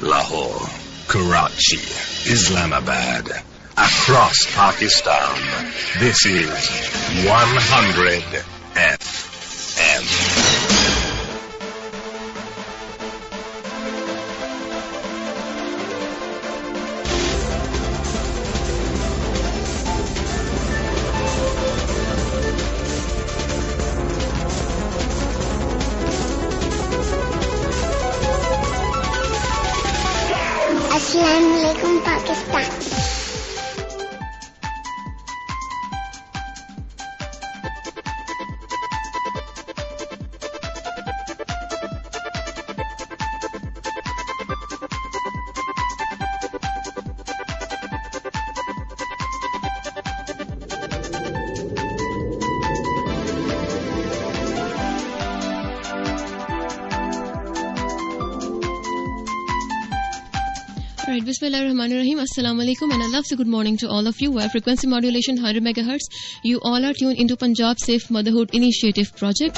Lahore, Karachi, Islamabad, across Pakistan. This is 100 FM. Assalamualaikum Pakistan. Right, Bismillahirrahmanirrahim. Assalamu alaikum and a lovely good morning to all of you. Where frequency modulation 100 MHz. You all are tuned into Punjab Safe Motherhood Initiative Project,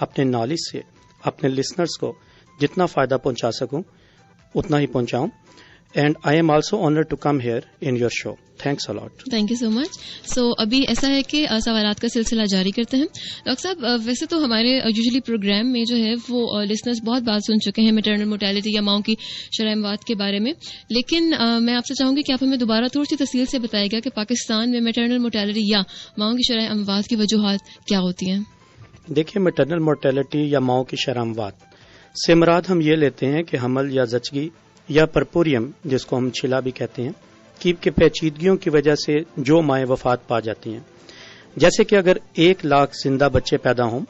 اپنے knowledge سے اپنے listeners کو جتنا فائدہ پہنچا سکوں اتنا ہی پہنچاؤں. And I am also honoured to come here in your show. Thanks a lot. Thank you so much. So ابھی ایسا ہے کہ سوالات کا سلسلہ جاری کرتے ہیں. ڈاکٹر صاحب ویسے تو ہمارے یوزلی پروگرام میں جو ہے وہ لسنرز بہت بات سن چکے ہیں میٹرنل مورٹیلٹی یا ماؤں کی شرح اموات کے بارے میں، لیکن میں آپ سے چاہوں گی کہ آپ ہمیں دوبارہ تھوڑی سی تفصیل سے بتائے گا کہ پاکستان میں میٹرنل مورٹیلٹی یا ماؤں کی شرح اموات کی وجوہات کیا ہوتی ہیں. دیکھیے، میٹرنل مورٹیلٹی یا ماؤں کی شرح اموات سے مراد ہم یہ لیتے ہیں کہ حمل یا زچگی یا پرپوریم جس کو ہم چھلا بھی کہتے ہیں کی پیچیدگیوں کی وجہ سے جو مائیں وفات پا جاتی ہیں. جیسے کہ اگر 1,00,000 زندہ بچے پیدا ہوں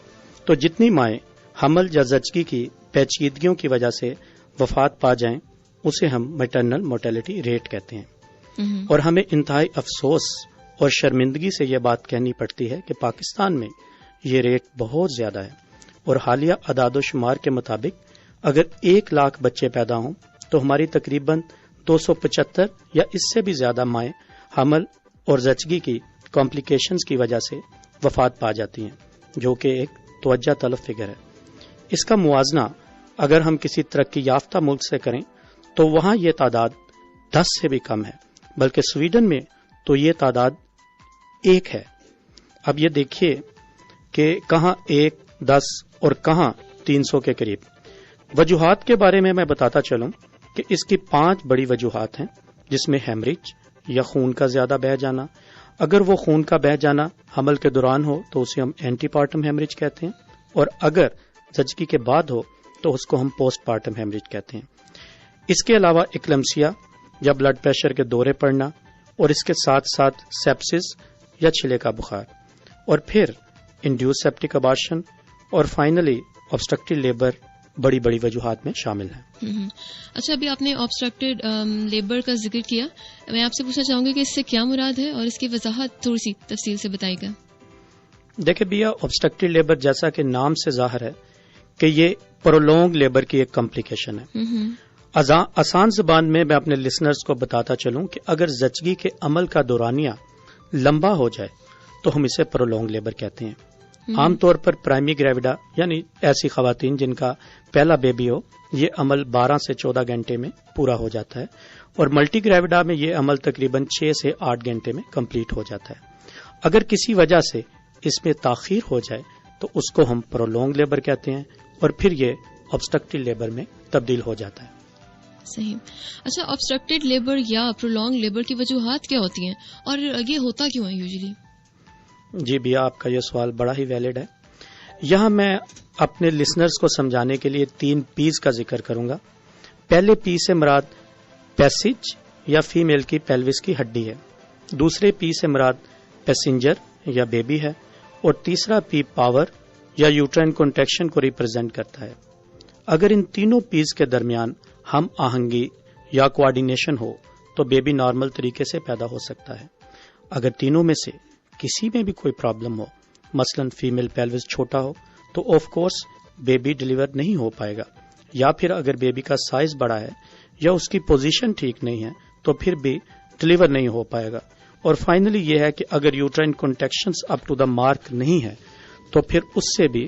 تو جتنی مائیں حمل یا زچگی کی پیچیدگیوں کی وجہ سے وفات پا جائیں اسے ہم میٹرنل مورٹیلٹی ریٹ کہتے ہیں. اور ہمیں انتہائی افسوس اور شرمندگی سے یہ بات کہنی پڑتی ہے کہ پاکستان میں یہ ریٹ بہت زیادہ ہے. اور حالیہ اعداد و شمار کے مطابق اگر 1,00,000 بچے پیدا ہوں تو ہماری تقریباً 275 یا اس سے بھی زیادہ مائیں حمل اور زچگی کی کمپلیکیشنز کی وجہ سے وفات پا جاتی ہیں، جو کہ ایک توجہ طلب فگر ہے. اس کا موازنہ اگر ہم کسی ترقی یافتہ ملک سے کریں تو وہاں یہ تعداد 10 سے بھی کم ہے، بلکہ سویڈن میں تو یہ تعداد 1 ہے. اب یہ دیکھیے کہ کہاں 1, 10 اور کہاں 300 کے قریب. وجوہات کے بارے میں بتاتا چلوں کہ اس کی 5 بڑی وجوہات ہیں، جس میں ہیمریج یا خون کا زیادہ بہہ جانا. اگر وہ خون کا بہہ جانا حمل کے دوران ہو تو اسے ہم اینٹی پارٹم ہیمریج کہتے ہیں، اور اگر زچگی کے بعد ہو تو اس کو ہم پوسٹ پارٹم ہیمریج کہتے ہیں. اس کے علاوہ اکلمسیا یا بلڈ پریشر کے دورے پڑنا، اور اس کے ساتھ ساتھ سیپسس یا چھلے کا بخار، اور پھر انڈیوس سیپٹک ابارشن، اور فائنلی آبسٹرکٹیو لیبر بڑی بڑی وجوہات میں شامل ہیں. اچھا، ابھی آپ نے آبسٹرکٹیڈ لیبر کا ذکر کیا. میں آپ سے پوچھنا چاہوں گی کہ اس سے کیا مراد ہے اور اس کی وضاحت تھوڑی سی تفصیل سے بتائیے گا. دیکھیں بھیا، آبسٹرکٹیو لیبر جیسا کہ نام سے ظاہر ہے کہ یہ پرولونگ لیبر کی ایک کمپلیکیشن ہے. آسان زبان میں اپنے لسنرز کو بتاتا چلوں کہ اگر زچگی کے عمل کا دورانیہ لمبا ہو جائے تو ہم اسے پرولونگ لیبر کہتے ہیں. عام طور پر پرائمی گریویڈا یعنی ایسی خواتین جن کا پہلا بیبی ہو، یہ عمل 12 سے 14 گھنٹے میں پورا ہو جاتا ہے، اور ملٹی گریویڈا میں یہ عمل تقریباً 6 سے 8 گھنٹے میں کمپلیٹ ہو جاتا ہے. اگر کسی وجہ سے اس میں تاخیر ہو جائے تو اس کو ہم پرولونگ لیبر کہتے ہیں، اور پھر یہ آبسٹرکٹیو لیبر میں تبدیل ہو جاتا ہے. صحیح. اچھا، آبسٹرکٹیڈ لیبر یا پرولونگ لیبر کی وجوہات کیا ہوتی ہیں اور یہ ہوتا کیوں ہے یوزلی؟ جی بھیا، آپ کا یہ سوال بڑا ہی ویلڈ ہے. یہاں میں اپنے لسنرز کو سمجھانے کے لیے 3 پیز کا ذکر کروں گا. پہلے پی سے مراد پیسج یا فیمیل کی پیلوس کی ہڈی ہے، دوسرے پی سے مراد پیسنجر یا بیبی ہے، اور تیسرا پی پاور یا یوٹرائن کنٹریکشن کو ریپرزینٹ کرتا ہے. اگر ان تینوں پیز کے درمیان ہم آہنگی یا کوآرڈینیشن ہو تو بیبی نارمل طریقے سے پیدا ہو سکتا ہے. اگر تینوں میں سے کسی میں بھی کوئی پرابلم ہو، مثلا فیمیل پیلوس چھوٹا ہو، تو آف کورس بیبی ڈیلیور نہیں ہو پائے گا، یا پھر اگر بیبی کا سائز بڑا ہے یا اس کی پوزیشن ٹھیک نہیں ہے تو پھر بھی ڈیلیور نہیں ہو پائے گا. اور فائنلی یہ ہے کہ اگر یوٹرائن کنٹریکشنز اپ ٹو دا مارک نہیں ہے تو پھر اس سے بھی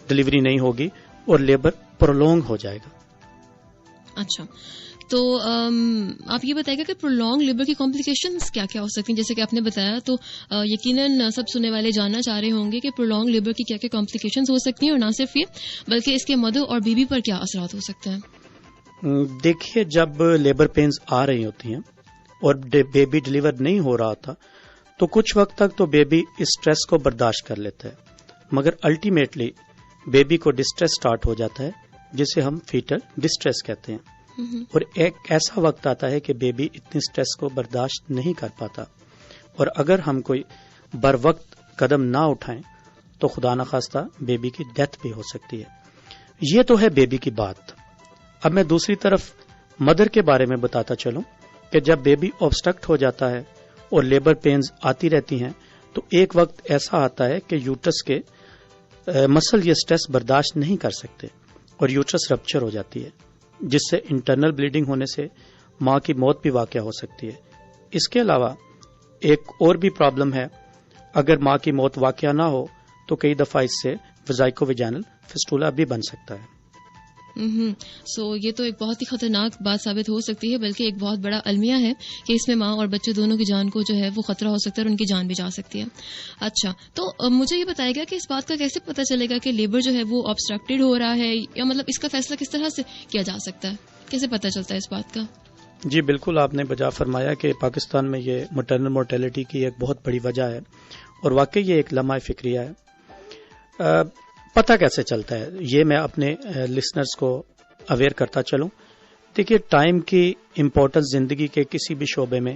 ڈیلیوری نہیں ہوگی اور لیبر پرولونگ ہو جائے گا. اچھا، تو آپ یہ بتائیے گا کہ پرولونگ لیبر کی کمپلیکیشنز کیا کیا ہو سکتی ہیں؟ جیسے کہ آپ نے بتایا تو یقیناً سب سننے والے جاننا چاہ رہے ہوں گے کہ پرولونگ لیبر کی کیا کیا کمپلیکیشنز ہو سکتی ہیں، اور نہ صرف یہ بلکہ اس کے مدر اور بیبی پر کیا اثرات ہو سکتے ہیں. دیکھیے، جب لیبر پینز آ رہی ہوتی ہیں اور بیبی ڈیلیور نہیں ہو رہا تھا تو کچھ وقت تک تو بیبی اس سٹریس کو برداشت کر لیتا ہے، مگر الٹیمیٹلی بیبی کو ڈسٹریس سٹارٹ ہو جاتا ہے، جسے ہم فیٹل ڈسٹریس کہتے ہیں. اور ایک ایسا وقت آتا ہے کہ بیبی اتنی سٹریس کو برداشت نہیں کر پاتا، اور اگر ہم کوئی بر وقت قدم نہ اٹھائیں تو خدا نخواستہ بیبی کی ڈیتھ بھی ہو سکتی ہے. یہ تو ہے بیبی کی بات. اب میں دوسری طرف مدر کے بارے میں بتاتا چلوں کہ جب بیبی آبسٹرکٹ ہو جاتا ہے اور لیبر پینز آتی رہتی ہیں تو ایک وقت ایسا آتا ہے کہ یوٹرس کے مسل یہ سٹریس برداشت نہیں کر سکتے اور یوٹرس رپچر ہو جاتی ہے، جس سے انٹرنل بلیڈنگ ہونے سے ماں کی موت بھی واقع ہو سکتی ہے. اس کے علاوہ ایک اور بھی پرابلم ہے، اگر ماں کی موت واقع نہ ہو تو کئی دفعہ اس سے وزائکو ویجینل فسٹولا بھی بن سکتا ہے. سو یہ تو ایک بہت ہی خطرناک بات ثابت ہو سکتی ہے، بلکہ ایک بہت بڑا المیہ ہے کہ اس میں ماں اور بچے دونوں کی جان کو جو ہے وہ خطرہ ہو سکتا ہے اور ان کی جان بھی جا سکتی ہے. اچھا، تو مجھے یہ بتائے گا کہ اس بات کا کیسے پتہ چلے گا کہ لیبر جو ہے وہ obstructed ہو رہا ہے، یا مطلب اس کا فیصلہ کس طرح سے کیا جا سکتا ہے، کیسے پتہ چلتا ہے اس بات کا؟ جی بالکل، آپ نے بجا فرمایا کہ پاکستان میں یہ مٹرنل مورٹیلٹی کی ایک بہت بڑی وجہ ہے، اور واقعی یہ ایک لمحہ فکریہ ہے. پتہ کیسے چلتا ہے یہ میں اپنے لسنرز کو اویئر کرتا چلوں. دیکھیے، ٹائم کی امپورٹنس زندگی کے کسی بھی شعبے میں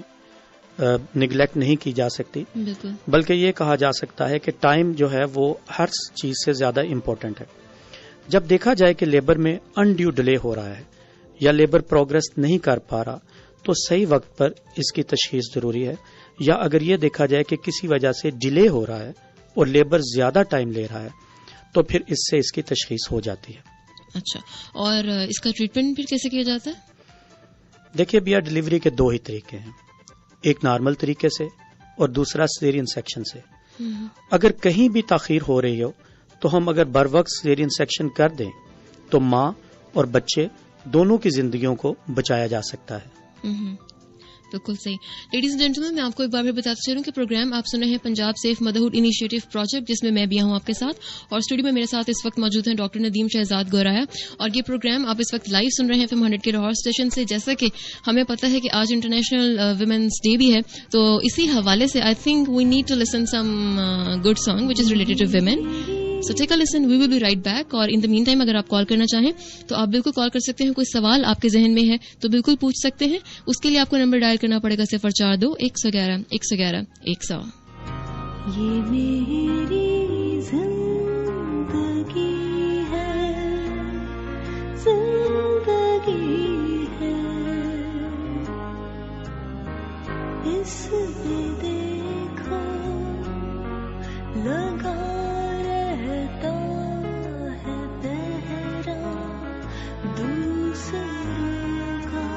نگلیکٹ نہیں کی جا سکتی، بلکہ یہ کہا جا سکتا ہے کہ ٹائم جو ہے وہ ہر چیز سے زیادہ امپورٹنٹ ہے. جب دیکھا جائے کہ لیبر میں انڈیو ڈیلے ہو رہا ہے یا لیبر پروگرس نہیں کر پا رہا، تو صحیح وقت پر اس کی تشخیص ضروری ہے. یا اگر یہ دیکھا جائے کہ کسی وجہ سے ڈیلے ہو رہا ہے اور لیبر زیادہ ٹائم لے رہا ہے، تو پھر اس سے اس کی تشخیص ہو جاتی ہے. اچھا، اور اس کا ٹریٹمنٹ پھر کیسے کیا جاتا ہے؟ دیکھیے بیا، ڈلیوری کے دو ہی طریقے ہیں، ایک نارمل طریقے سے اور دوسرا سیزرین سیکشن سے. اگر کہیں بھی تاخیر ہو رہی ہو تو ہم اگر بر وقت سیزرین سیکشن کر دیں تو ماں اور بچے دونوں کی زندگیوں کو بچایا جا سکتا ہے. بالکل صحیح. لیڈیز اینڈ جینٹلمین، میں آپ کو ایک بار پھر بتاتے چلوں کہ پروگرام آپ سن رہے ہیں Punjab safe motherhood initiative project, جس میں میں بھی ہوں آپ کے ساتھ، اور اسٹوڈیو میں میرے ساتھ اس وقت موجود ہیں ڈاکٹر ندیم شہزاد گورایا. اور یہ پروگرام آپ اس وقت لائیو سن رہے ہیں FM 100 کے لاہور اسٹیشن سے. جیسا کہ ہمیں پتہ ہے کہ آج انٹرنیشنل ویمنس ڈے بھی ہے، تو اسی حوالے سے I think we need to listen some good song which is related to women. So take a listen, we will be right back. اور in the meantime اگر آپ کال کرنا چاہیں تو آپ بالکل کال کر سکتے ہیں. کوئی سوال آپ کے ذہن میں ہے تو بالکل پوچھ سکتے ہیں. اس کے لیے آپ کو نمبر ڈائل کرنا پڑے گا 042 111 111 100. یہ میری زندگی ہے، زندگی ہے، اس پہ دیکھو لگا رہتا ہے پہرا دوسروں کا،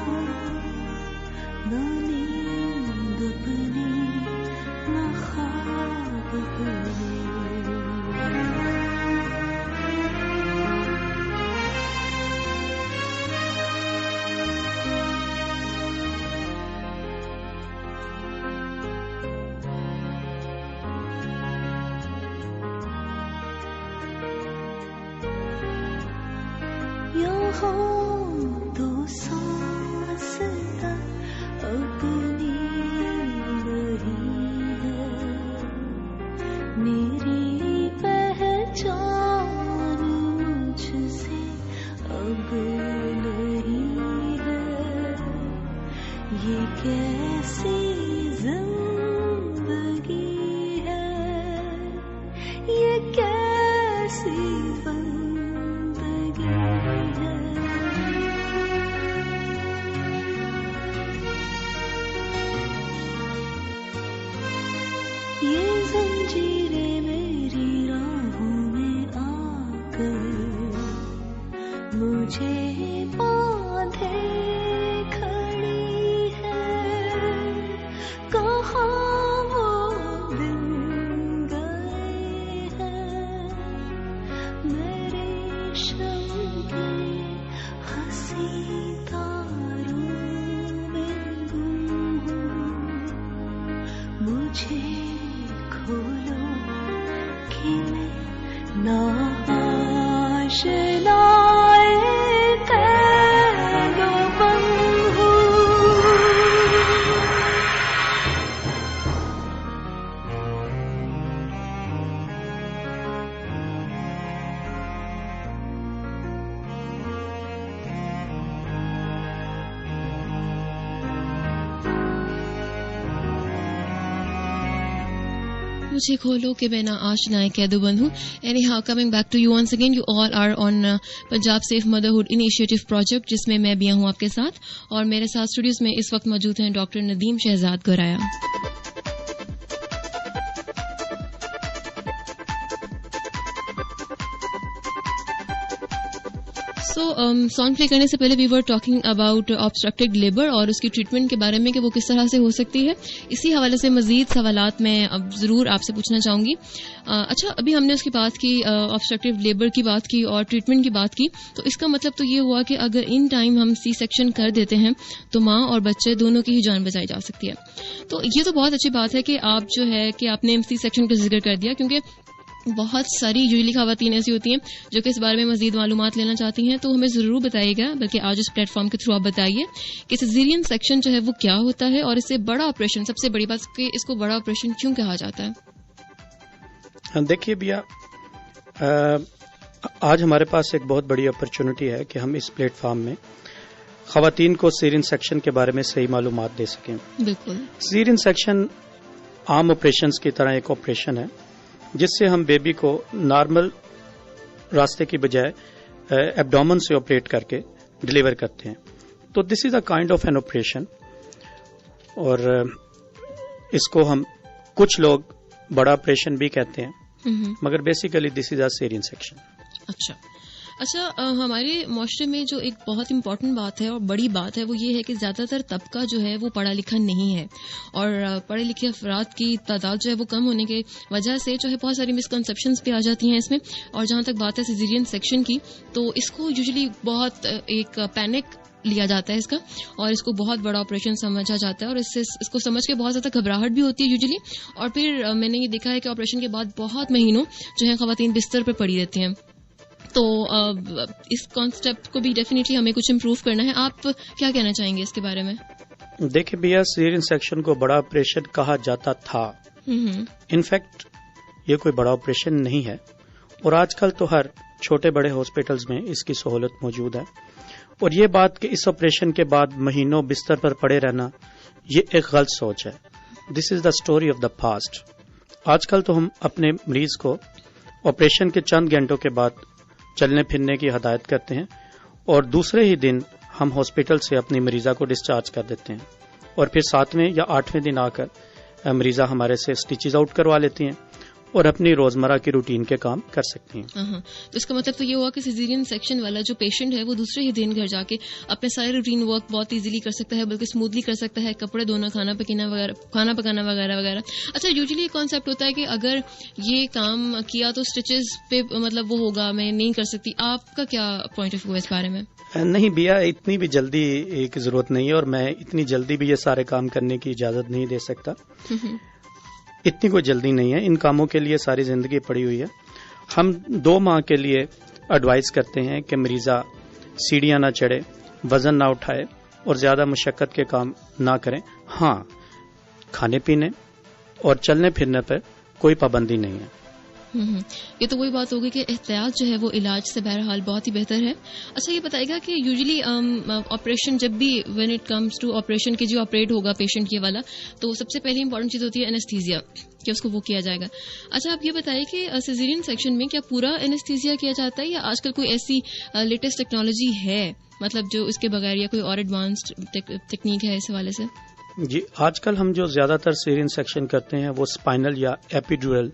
نہ نیند اپنی نہ خواب اپنے. یہاں تو سانس تک اپنی نہیں ہے، میری پہچان مجھ سے اب نہیں ہے. یہ کیسی زندگی ہے، یہ کیسی بندگی ہے. یہ زنجیریں میری راہوں میں آ کر مجھے باندھے کھڑی ہے. کہاں وہ دن گئے ہیں میرے شم کے ہنسی تاروں میں گم ہوں. مجھے کھولو کہ میں ناشنا قید و بند ہوں. مجھے کھولو کہ میں نہ آشنا قید و بند ہوں. Anyhow, coming back to you once again, you all are on Punjab safe motherhood initiative project, جس میں میں بھی ہوں آپ کے ساتھ، اور میرے ساتھ اسٹوڈیوز میں اس وقت موجود ہیں doctor Nadeem Shahzad Goraya. Song play کرنے سے پہلے we are talking about obstructed labour اور اس کی ٹریٹمنٹ کے بارے میں کہ وہ کس طرح سے ہو سکتی ہے. اسی حوالے سے مزید سوالات میں اب ضرور آپ سے پوچھنا چاہوں گی. اچھا, ابھی ہم نے اس کی بات کی, آبسٹرکٹیو لیبر کی بات کی اور ٹریٹمنٹ کی بات کی, تو اس کا مطلب تو یہ ہوا کہ اگر ان ٹائم ہم سی سیکشن کر دیتے ہیں تو ماں اور بچے دونوں کی ہی جان بچائی جا سکتی ہے. تو یہ تو بہت اچھی بات ہے کہ آپ جو ہے کہ آپ نے سی سیکشن کا ذکر کر دیا, کیونکہ بہت ساری یوزلی خواتین ایسی ہوتی ہیں جو کہ اس بارے میں مزید معلومات لینا چاہتی ہیں. تو ہمیں ضرور بتائیے گا, بلکہ آج اس پلیٹ فارم کے تھرو آپ بتائیے کہ سیزیرین سیکشن جو ہے وہ کیا ہوتا ہے, اور اس سے بڑا آپریشن, سب سے بڑی بات کہ اس کو بڑا آپریشن کیوں کہا جاتا ہے. دیکھیے بھیا, آج ہمارے پاس ایک بہت بڑی اپرچونٹی ہے کہ ہم اس پلیٹ فارم میں خواتین کو سیزیرین سیکشن کے بارے میں صحیح معلومات دے سکیں. بالکل. سیزیرین سیکشن عام آپریشنز کی طرح ایک آپریشن ہے جس سے ہم بیبی کو نارمل راستے کی بجائے ایبڈومن سے آپریٹ کر کے ڈلیور کرتے ہیں. تو this is a kind of an operation, اور اس کو ہم کچھ لوگ بڑا آپریشن بھی کہتے ہیں, مگر basically this is a caesarean section. اچھا, ہمارے معاشرے میں جو ایک بہت امپورٹنٹ بات ہے اور بڑی بات ہے وہ یہ ہے کہ زیادہ تر طبقہ جو ہے وہ پڑھا لکھا نہیں ہے, اور پڑھے لکھے افراد کی تعداد جو ہے وہ کم ہونے کی وجہ سے جو ہے بہت ساری مسکنسیپشنز بھی آ جاتی ہیں اس میں. اور جہاں تک بات ہے سیزیرین سیکشن کی, تو اس کو یوزلی بہت ایک پینک لیا جاتا ہے اس کا, اور اس کو بہت بڑا آپریشن سمجھا جاتا ہے, اور اس کو سمجھ کے بہت زیادہ گھبراہٹ بھی ہوتی ہے یوزلی. اور پھر میں نے یہ دیکھا ہے کہ آپریشن کے بعد بہت مہینوں جو ہے خواتین بستر پہ پڑی رہتی ہیں. تو اس کانسیپٹ کو بھی ڈیفینیٹلی ہمیں کچھ امپروو کرنا ہے. آپ کیا کہنا چاہیں گے اس کے بارے میں؟ دیکھیں بھیا, سیزیرین سیکشن کو بڑا آپریشن کہا جاتا تھا. انفیکٹ یہ کوئی بڑا آپریشن نہیں ہے, اور آج کل تو ہر چھوٹے بڑے ہاسپٹلز میں اس کی سہولت موجود ہے. اور یہ بات کہ اس آپریشن کے بعد مہینوں بستر پر پڑے رہنا, یہ ایک غلط سوچ ہے. This is the story of the past. آج کل تو ہم اپنے مریض کو آپریشن کے چند گھنٹوں کے بعد چلنے پھرنے کی ہدایت کرتے ہیں, اور دوسرے ہی دن ہم ہاسپٹل سے اپنی مریضہ کو ڈسچارج کر دیتے ہیں, اور پھر 7ویں یا 8ویں دن آ کر مریضہ ہمارے سے سٹیچز آؤٹ کروا لیتی ہیں اور اپنی روزمرہ کی روٹین کے کام کر سکتی ہیں. تو اس کا مطلب تو یہ ہوا کہ سیزیرین سیکشن والا جو پیشنٹ ہے وہ دوسرے ہی دن گھر جا کے اپنے سارے روٹین ورک بہت ایزیلی کر سکتا ہے, بلکہ اسموتھلی کر سکتا ہے, کپڑے دھونا, کھانا پکانا وغیرہ وغیرہ. اچھا, یوزلی یہ کانسیپٹ ہوتا ہے کہ اگر یہ کام کیا تو اسٹچز پہ مطلب وہ ہوگا, میں نہیں کر سکتی. آپ کا کیا پوائنٹ آف ویو ہے اس بارے میں؟ نہیں بھیا, اتنی بھی جلدی کی ضرورت نہیں ہے, اور میں اتنی جلدی بھی یہ سارے کام کرنے کی اجازت نہیں دے سکتا. اتنی کوئی جلدی نہیں ہے, ان کاموں کے لیے ساری زندگی پڑی ہوئی ہے. ہم 2 ماہ کے لیے ایڈوائز کرتے ہیں کہ مریضہ سیڑھیاں نہ چڑھے, وزن نہ اٹھائے اور زیادہ مشقت کے کام نہ کریں. ہاں, کھانے پینے اور چلنے پھرنے پر کوئی پابندی نہیں ہے. یہ تو وہی بات ہوگی کہ احتیاط جو ہے وہ علاج سے بہرحال بہت ہی بہتر ہے. اچھا, یہ بتائے گا کہ یوزلی آپریشن جب بھی when it comes to operation کے جو آپریٹ ہوگا پیشنٹ یہ والا, تو سب سے پہلی امپورٹنٹ چیز ہوتی ہے اینستھیزیا, کہ اس کو وہ کیا جائے گا. اچھا, آپ یہ بتائیے کہ سیزیرین سیکشن میں کیا پورا اینستھیزیا کیا جاتا ہے, یا آج کل کوئی ایسی لیٹسٹ ٹیکنالوجی ہے مطلب جو اس کے بغیر, یا کوئی اور ایڈوانسڈ ٹیکنیک ہے اس حوالے سے؟ جی, آج کل ہم جو زیادہ تر سیزیرین سیکشن کرتے ہیں وہ اسپائنل یا ایپیڈورل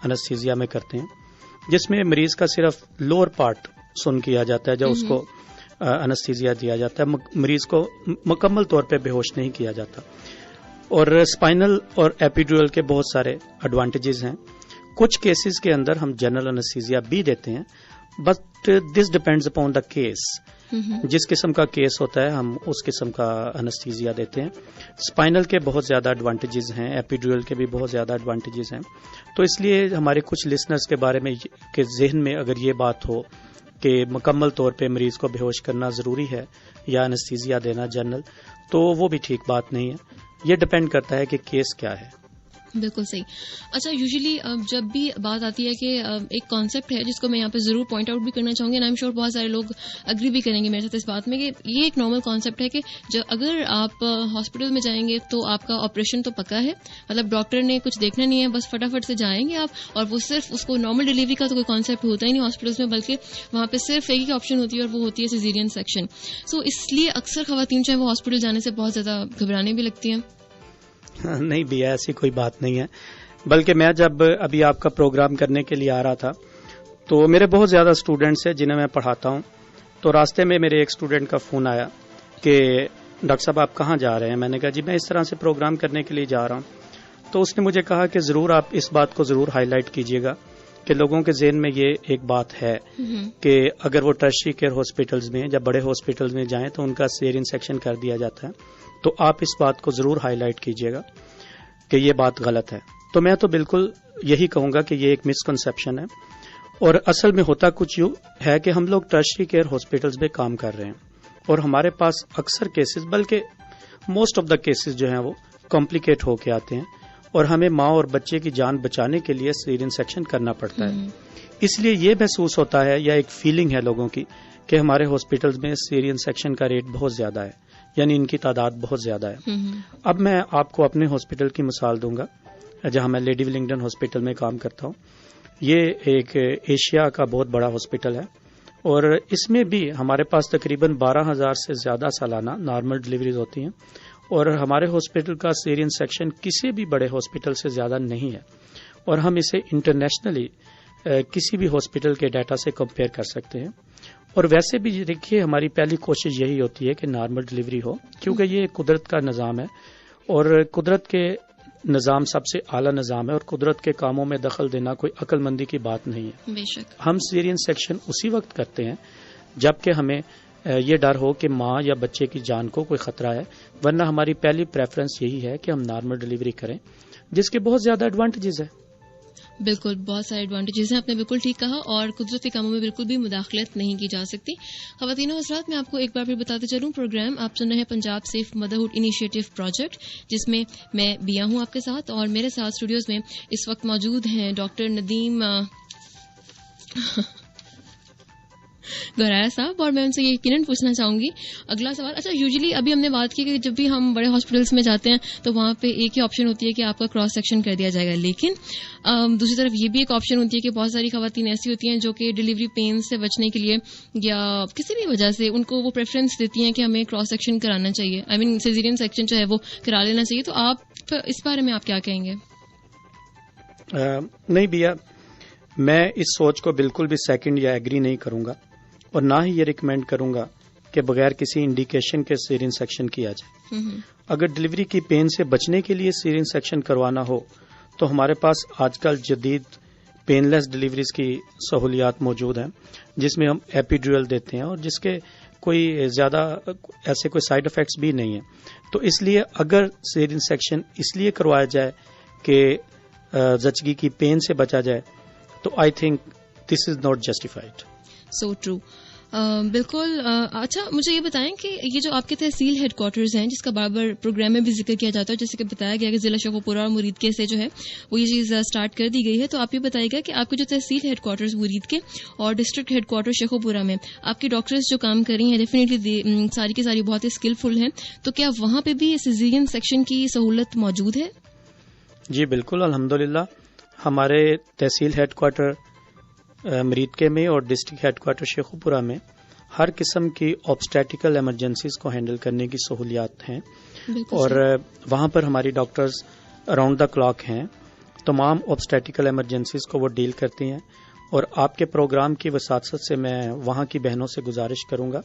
انستھیزیا میں کرتے ہیں, جس میں مریض کا صرف لوور پارٹ سن کیا جاتا ہے, جب اس کو انستھیزیا دیا جاتا ہے, مریض کو مکمل طور پہ بے ہوش نہیں کیا جاتا. اور اسپائنل اور ایپیڈورل کے بہت سارے ایڈوانٹیجز ہیں. کچھ کیسز کے اندر ہم جنرل انستھیزیا بھی دیتے ہیں, but this depends upon the case. جس قسم کا کیس ہوتا ہے ہم اس قسم کا انستھیزیا دیتے ہیں. اسپائنل کے بہت زیادہ ایڈوانٹیجز ہیں, ایپیڈورل کے بھی بہت زیادہ ایڈوانٹیجز ہیں. تو اس لیے ہمارے کچھ لسنرز کے بارے میں کے ذہن میں اگر یہ بات ہو کہ مکمل طور پہ مریض کو بے ہوش کرنا ضروری ہے یا انستھیزیا دینا جنرل, تو وہ بھی ٹھیک بات نہیں ہے. یہ ڈپینڈ کرتا ہے کہ کیس کیا ہے. بالکل صحیح. اچھا, یوزلی جب بھی بات آتی ہے کہ ایک کانسیپٹ ہے جس کو میں یہاں پہ ضرور پوائنٹ آؤٹ بھی کرنا چاہوں گی, اینڈ آئی ایم شیور بہت سارے لوگ اگری بھی کریں گے میرے ساتھ اس بات میں, کہ یہ ایک نارمل کانسیپٹ ہے کہ اگر آپ ہاسپٹل میں جائیں گے تو آپ کا آپریشن تو پکا ہے, مطلب ڈاکٹر نے کچھ دیکھنا نہیں ہے, بس فٹافٹ سے جائیں گے آپ, اور وہ صرف اس کو نارمل ڈلیوری کا تو کوئی کانسیپٹ ہوتا ہی نہیں ہاسپٹلس میں, بلکہ وہاں پہ صرف ایک ہی آپشن ہوتی ہے اور وہ ہوتی ہے سیزیرین سیکشن. سو اس لیے اکثر خواتین جو ہے وہ ہاسپٹل جانے سے بہت زیادہ گھبرانے بھی لگتی ہیں. نہیں بھی, ایسی کوئی بات نہیں ہے. بلکہ میں جب ابھی آپ کا پروگرام کرنے کے لیے آ رہا تھا تو میرے بہت زیادہ اسٹوڈینٹس ہیں جنہیں میں پڑھاتا ہوں, تو راستے میں میرے ایک اسٹوڈنٹ کا فون آیا کہ ڈاکٹر صاحب آپ کہاں جا رہے ہیں. میں نے کہا جی میں اس طرح سے پروگرام کرنے کے لیے جا رہا ہوں. تو اس نے مجھے کہا کہ ضرور آپ اس بات کو ضرور ہائی لائٹ کیجیے گا کہ لوگوں کے ذہن میں یہ ایک بات ہے کہ اگر وہ ٹرشری کیئر ہاسپٹلز میں یا بڑے ہاسپٹلز میں جائیں تو ان کا سیزرین سیکشن کر دیا جاتا ہے. تو آپ اس بات کو ضرور ہائی لائٹ کیجیے گا کہ یہ بات غلط ہے. تو میں تو بالکل یہی کہوں گا کہ یہ ایک مسکنسیپشن ہے اور اصل میں ہوتا کچھ یوں ہے کہ ہم لوگ ٹرشری کیئر ہاسپٹلز میں کام کر رہے ہیں اور ہمارے پاس اکثر کیسز بلکہ موسٹ آف دا کیسز جو ہیں وہ کمپلیکیٹ ہو کے آتے ہیں اور ہمیں ماں اور بچے کی جان بچانے کے لیے سیزرین سیکشن کرنا پڑتا ہے. اس لیے یہ محسوس ہوتا ہے یا ایک فیلنگ ہے لوگوں کی کہ ہمارے ہاسپٹلز میں سیزرین سیکشن کا ریٹ بہت زیادہ ہے، یعنی ان کی تعداد بہت زیادہ ہے. اب میں آپ کو اپنے ہاسپٹل کی مثال دوں گا جہاں میں لیڈی ولنگٹن ہاسپٹل میں کام کرتا ہوں. یہ ایک ایشیا کا بہت بڑا ہاسپٹل ہے اور اس میں بھی ہمارے پاس تقریباً 12,000 سے زیادہ سالانہ نارمل ڈلیوریز ہوتی ہیں اور ہمارے ہاسپٹل کا سیزرین سیکشن کسی بھی بڑے ہاسپٹل سے زیادہ نہیں ہے اور ہم اسے انٹرنیشنلی کسی بھی ہاسپٹل کے ڈیٹا سے کمپیئر کر سکتے ہیں. اور ویسے بھی دیکھیے ہماری پہلی کوشش یہی ہوتی ہے کہ نارمل ڈلیوری ہو کیونکہ یہ قدرت کا نظام ہے اور قدرت کے نظام سب سے اعلیٰ نظام ہے اور قدرت کے کاموں میں دخل دینا کوئی عقل مندی کی بات نہیں ہے. بے شک ہم سیزرین سیکشن اسی وقت کرتے ہیں جبکہ ہمیں یہ ڈر ہو کہ ماں یا بچے کی جان کو کوئی خطرہ ہے، ورنہ ہماری پہلی پریفرنس یہی ہے کہ ہم نارمل ڈلیوری کریں جس کے بہت زیادہ ایڈوانٹیجز ہیں. بالکل بہت سارے ایڈوانٹیجز ہیں، آپ نے بالکل ٹھیک کہا اور قدرت کے کاموں میں بالکل بھی مداخلت نہیں کی جا سکتی. خواتین و حضرات میں آپ کو ایک بار پھر بتاتے چلوں پروگرام آپ سن رہے ہیں Punjab safe motherhood initiative project جس میں میں بیا ہوں آپ کے ساتھ اور میرے ساتھ اسٹوڈیوز میں اس وقت موجود ہیں ڈاکٹر ندیم گورایا صاحب اور میں ان سے یہ یقیناً پوچھنا چاہوں گی اگلا سوال. اچھا یوزلی ابھی ہم نے بات کی کہ جب بھی ہم بڑے ہاسپٹلس میں جاتے ہیں تو وہاں پہ ایک ہی آپشن ہوتی ہے کہ آپ کا کراس سیکشن کر دیا جائے گا، لیکن دوسری طرف یہ بھی ایک آپشن ہوتی ہے کہ بہت ساری خواتین ایسی ہوتی ہیں جو کہ ڈلیوری پین سے بچنے کے لیے یا کسی بھی وجہ سے ان کو وہ پریفرنس دیتی ہیں کہ ہمیں کراس سیکشن کرانا چاہیے، آئی مین سیزرین سیکشن جو ہے وہ کرا لینا چاہیے. تو آپ اس بارے میں آپ کیا کہیں گے؟ نہیں بیا، میں اس سوچ کو بالکل بھی سیکنڈ یا ایگری نہیں کروں گا اور نہ ہی یہ ریکمینڈ کروں گا کہ بغیر کسی انڈیکیشن کے سیزرین سیکشن کیا جائے. اگر ڈلیوری کی پین سے بچنے کے لیے سیزرین سیکشن کروانا ہو تو ہمارے پاس آج کل جدید پین لیس ڈلیوریز کی سہولیات موجود ہیں جس میں ہم ایپیڈورل دیتے ہیں اور جس کے کوئی زیادہ ایسے کوئی سائیڈ افیکٹس بھی نہیں ہیں. تو اس لیے اگر سیزرین سیکشن اس لیے کروایا جائے کہ زچگی کی پین سے بچا جائے تو I think this is not justified. So true. بالکل. اچھا مجھے یہ بتائیں کہ یہ جو آپ کے تحصیل ہیڈ کوارٹرز ہیں جس کا بار بار پروگرام میں بھی ذکر کیا جاتا ہے جیسے کہ بتایا گیا کہ ضلع شیخوپورہ اور مرید کے سے جو ہے وہ یہ چیز اسٹارٹ کر دی گئی ہے، تو آپ یہ بتائیے گا کہ آپ کے جو تحصیل ہیڈ کوارٹرز مرید کے اور ڈسٹرکٹ ہیڈ کوارٹر شیخوپورہ میں آپ کے ڈاکٹرز جو کام کر رہی ہیں ڈیفینیٹلی ساری کی ساری بہت ہی اسکلفل ہیں، تو کیا وہاں پہ بھی سیزرین سیکشن کی سہولت موجود ہے؟ جی بالکل الحمدللہ. ہمارے تحصیل ہیڈ کوارٹر مرید کے میں اور ڈسٹرکٹ ہیڈ کوارٹر شیخوپورہ میں ہر قسم کی آبسٹیٹیکل ایمرجنسیز کو ہینڈل کرنے کی سہولیات ہیں اور وہاں پر ہماری ڈاکٹرز اراؤنڈ دا کلاک ہیں. تمام آبسٹیٹیکل ایمرجنسیز کو وہ ڈیل کرتی ہیں اور آپ کے پروگرام کی وساطت سے میں وہاں کی بہنوں سے گزارش کروں گا